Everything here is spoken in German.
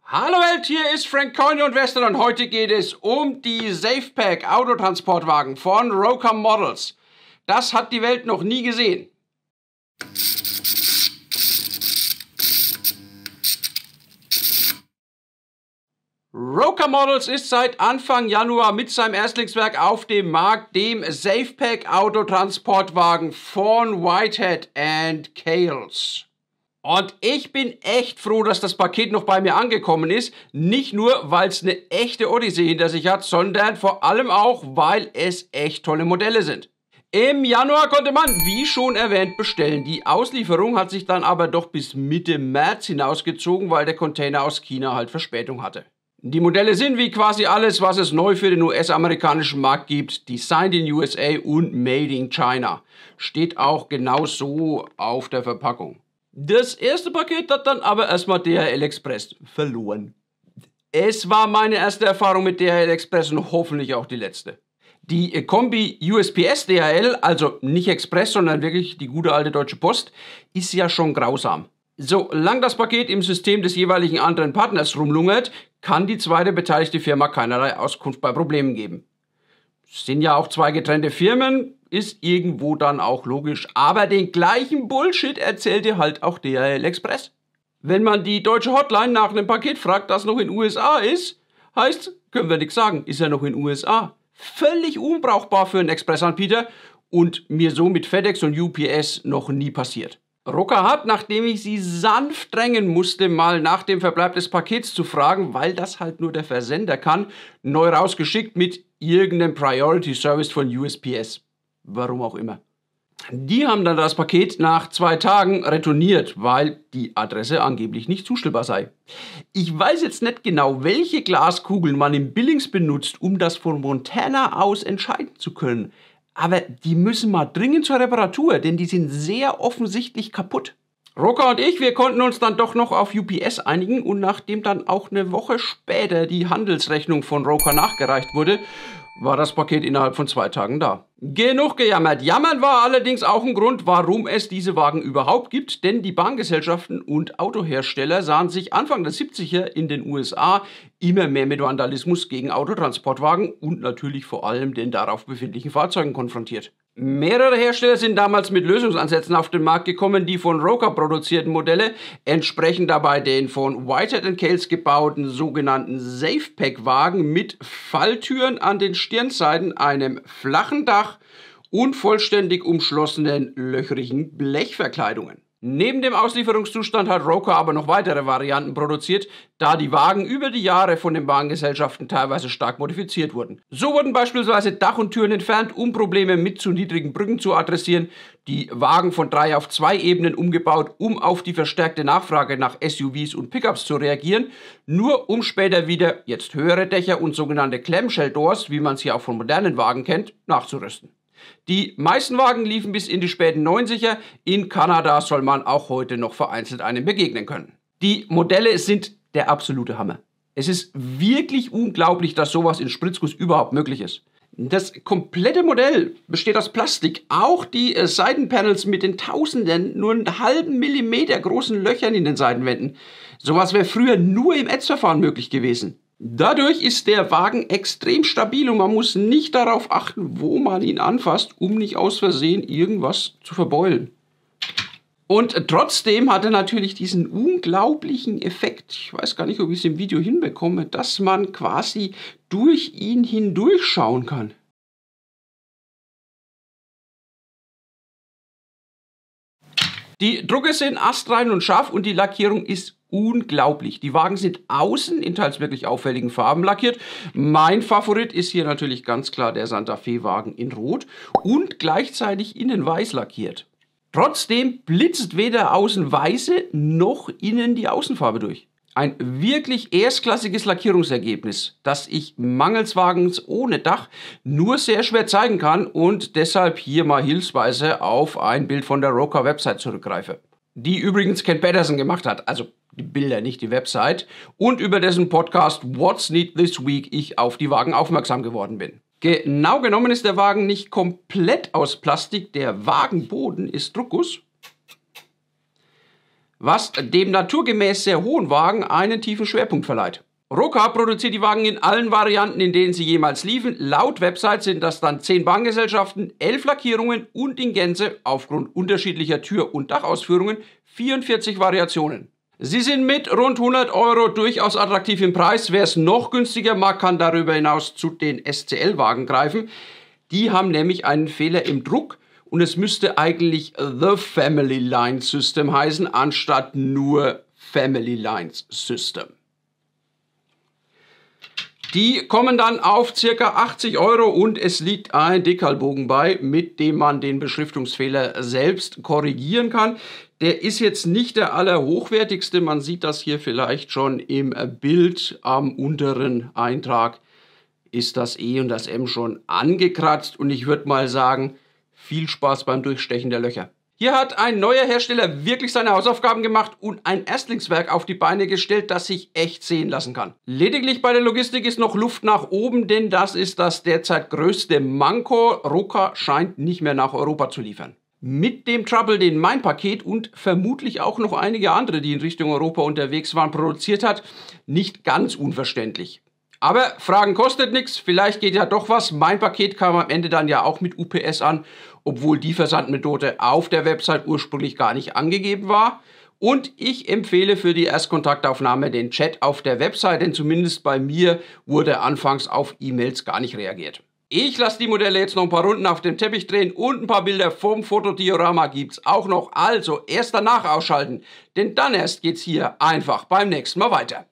Hallo Welt, hier ist Frank Coyne und Western und heute geht es um die SafePack Autotransportwagen von Roker Models. Das hat die Welt noch nie gesehen. Roker Models ist seit Anfang Januar mit seinem Erstlingswerk auf dem Markt, dem SafePack Autotransportwagen von Whitehead & Cales. Und ich bin echt froh, dass das Paket noch bei mir angekommen ist. Nicht nur, weil es eine echte Odyssee hinter sich hat, sondern vor allem auch, weil es echt tolle Modelle sind. Im Januar konnte man, wie schon erwähnt, bestellen. Die Auslieferung hat sich dann aber doch bis Mitte März hinausgezogen, weil der Container aus China halt Verspätung hatte. Die Modelle sind wie quasi alles, was es neu für den US-amerikanischen Markt gibt, designed in USA und made in China. Steht auch genau so auf der Verpackung. Das erste Paket hat dann aber erstmal DHL Express verloren. Es war meine erste Erfahrung mit DHL Express und hoffentlich auch die letzte. Die Kombi USPS DHL, also nicht Express, sondern wirklich die gute alte Deutsche Post, ist ja schon grausam. Solange das Paket im System des jeweiligen anderen Partners rumlungert, kann die zweite beteiligte Firma keinerlei Auskunft bei Problemen geben. Es sind ja auch zwei getrennte Firmen, ist irgendwo dann auch logisch. Aber den gleichen Bullshit erzählte halt auch DHL Express. Wenn man die deutsche Hotline nach einem Paket fragt, das noch in USA ist, heißt, können wir nichts sagen, ist er noch in USA. Völlig unbrauchbar für einen Expressanbieter und mir so mit FedEx und UPS noch nie passiert. Roker hat, nachdem ich sie sanft drängen musste, mal nach dem Verbleib des Pakets zu fragen, weil das halt nur der Versender kann, neu rausgeschickt mit irgendeinem Priority Service von USPS. Warum auch immer. Die haben dann das Paket nach 2 Tagen retourniert, weil die Adresse angeblich nicht zustellbar sei. Ich weiß jetzt nicht genau, welche Glaskugeln man im Billings benutzt, um das von Montana aus entscheiden zu können. Aber die müssen mal dringend zur Reparatur, denn die sind sehr offensichtlich kaputt. Roker und ich, wir konnten uns dann doch noch auf UPS einigen und nachdem dann auch eine Woche später die Handelsrechnung von Roker nachgereicht wurde, war das Paket innerhalb von 2 Tagen da. Genug gejammert. Jammern war allerdings auch ein Grund, warum es diese Wagen überhaupt gibt, denn die Bahngesellschaften und Autohersteller sahen sich Anfang der 70er in den USA immer mehr mit Vandalismus gegen Autotransportwagen und natürlich vor allem den darauf befindlichen Fahrzeugen konfrontiert. Mehrere Hersteller sind damals mit Lösungsansätzen auf den Markt gekommen, die von Roker produzierten Modelle entsprechen dabei den von Whitehead & Cales gebauten sogenannten SafePack-Wagen mit Falltüren an den Stirnseiten, einem flachen Dach und vollständig umschlossenen löchrigen Blechverkleidungen. Neben dem Auslieferungszustand hat Roker aber noch weitere Varianten produziert, da die Wagen über die Jahre von den Bahngesellschaften teilweise stark modifiziert wurden. So wurden beispielsweise Dach und Türen entfernt, um Probleme mit zu niedrigen Brücken zu adressieren, die Wagen von 3 auf 2 Ebenen umgebaut, um auf die verstärkte Nachfrage nach SUVs und Pickups zu reagieren, nur um später wieder jetzt höhere Dächer und sogenannte Clamshell Doors, wie man sie auch von modernen Wagen kennt, nachzurüsten. Die meisten Wagen liefen bis in die späten 90er. In Kanada soll man auch heute noch vereinzelt einem begegnen können. Die Modelle sind der absolute Hammer. Es ist wirklich unglaublich, dass sowas in Spritzguss überhaupt möglich ist. Das komplette Modell besteht aus Plastik. Auch die Seitenpanels mit den tausenden, nur einen halben Millimeter großen Löchern in den Seitenwänden. Sowas wäre früher nur im Ätzverfahren möglich gewesen. Dadurch ist der Wagen extrem stabil und man muss nicht darauf achten, wo man ihn anfasst, um nicht aus Versehen irgendwas zu verbeulen. Und trotzdem hat er natürlich diesen unglaublichen Effekt, ich weiß gar nicht, ob ich es im Video hinbekomme, dass man quasi durch ihn hindurchschauen kann. Die Drucke sind astrein und scharf und die Lackierung ist unglaublich. Die Wagen sind außen in teils wirklich auffälligen Farben lackiert. Mein Favorit ist hier natürlich ganz klar der Santa Fe Wagen in Rot und gleichzeitig innen weiß lackiert. Trotzdem blitzt weder außen weiße noch innen die Außenfarbe durch. Ein wirklich erstklassiges Lackierungsergebnis, das ich mangels Wagens ohne Dach nur sehr schwer zeigen kann und deshalb hier mal hilfsweise auf ein Bild von der Roker Website zurückgreife. Die übrigens Ken Patterson gemacht hat, also die Bilder, nicht die Website, und über dessen Podcast What's Neat This Week ich auf die Wagen aufmerksam geworden bin. Genau genommen ist der Wagen nicht komplett aus Plastik, der Wagenboden ist Druckguss. was dem naturgemäß sehr hohen Wagen einen tiefen Schwerpunkt verleiht. Roca produziert die Wagen in allen Varianten, in denen sie jemals liefen. Laut Website sind das dann 10 Bahngesellschaften, 11 Lackierungen und in Gänze aufgrund unterschiedlicher Tür- und Dachausführungen 44 Variationen. Sie sind mit rund 100 € durchaus attraktiv im Preis. Wer es noch günstiger mag, kann darüber hinaus zu den SCL-Wagen greifen. Die haben nämlich einen Fehler im Druck und es müsste eigentlich The Family Line System heißen, anstatt nur Family Lines System. Die kommen dann auf ca. 80 € und es liegt ein Dekalbogen bei, mit dem man den Beschriftungsfehler selbst korrigieren kann. Der ist jetzt nicht der allerhochwertigste, man sieht das hier vielleicht schon im Bild am unteren Eintrag. Ist das E und das M schon angekratzt und ich würde mal sagen, viel Spaß beim Durchstechen der Löcher. Hier hat ein neuer Hersteller wirklich seine Hausaufgaben gemacht und ein Erstlingswerk auf die Beine gestellt, das sich echt sehen lassen kann. Lediglich bei der Logistik ist noch Luft nach oben, denn das ist das derzeit größte Manko. Roca scheint nicht mehr nach Europa zu liefern. Mit dem Trouble, den mein Paket und vermutlich auch noch einige andere, die in Richtung Europa unterwegs waren, produziert hat, nicht ganz unverständlich. Aber Fragen kostet nichts, vielleicht geht ja doch was. Mein Paket kam am Ende dann ja auch mit UPS an, obwohl die Versandmethode auf der Website ursprünglich gar nicht angegeben war. Und ich empfehle für die Erstkontaktaufnahme den Chat auf der Website, denn zumindest bei mir wurde anfangs auf E-Mails gar nicht reagiert. Ich lasse die Modelle jetzt noch ein paar Runden auf dem Teppich drehen und ein paar Bilder vom Fotodiorama gibt's auch noch. Also erst danach ausschalten, denn dann erst geht's hier einfach beim nächsten Mal weiter.